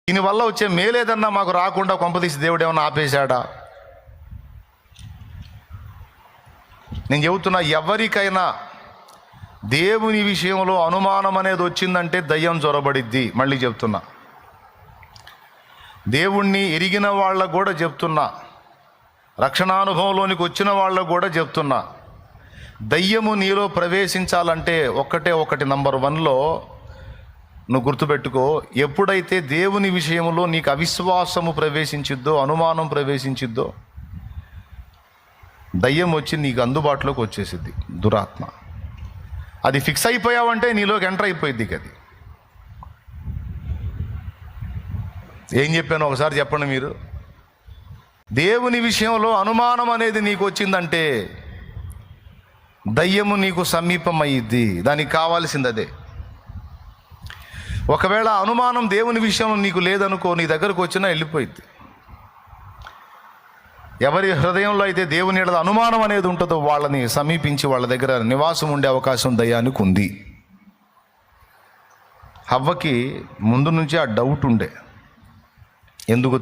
దీనివల్ల వచ్చే మేలేదన్నా మాకు రాకుండా కొంపదీసి దేవుడు ఏమన్నా ఆపేశాడా? నేను చెబుతున్నా, ఎవరికైనా దేవుని విషయంలో అనుమానం అనేది వచ్చిందంటే దయ్యం జొరబడిద్ది. మళ్ళీ చెప్తున్నా, దేవుణ్ణి ఎరిగిన వాళ్ళకు కూడా చెప్తున్నా, రక్షణానుభవంలోనికి వచ్చిన వాళ్ళకు కూడా చెప్తున్నా, దయ్యము నీలో ప్రవేశించాలంటే ఒకటి నంబర్ 1లో నువ్వు గుర్తుపెట్టుకో, ఎప్పుడైతే దేవుని విషయంలో నీకు అవిశ్వాసము ప్రవేశించిద్దో, అనుమానం ప్రవేశించిద్దో, దయ్యం వచ్చి నీకు అందుబాటులోకి వచ్చేసిద్ది, దురాత్మ. అది ఫిక్స్ అయిపోయావంటే నీలోకి ఎంటర్ అయిపోయిద్ది. అది ఏం చెప్పాను ఒకసారి చెప్పండి మీరు. దేవుని విషయంలో అనుమానం అనేది నీకు వచ్చిందంటే దయ్యము నీకు సమీపం అయ్యిద్ది. దానికి కావాల్సింది అదే. ఒకవేళ అనుమానం దేవుని విషయంలో నీకు లేదనుకో, నీ దగ్గరకు వచ్చినా వెళ్ళిపోయిద్ది. ఎవరి హృదయంలో అయితే దేవుని ఎడల అనుమానం అనేది ఉంటుందో వాళ్ళని సమీపించి వాళ్ళ దగ్గర నివాసం ఉండే అవకాశం దయ్యానికి ఉంది. హవ్వకి ముందు నుంచి ఆ డౌట్ ఉండే, ఎందుకు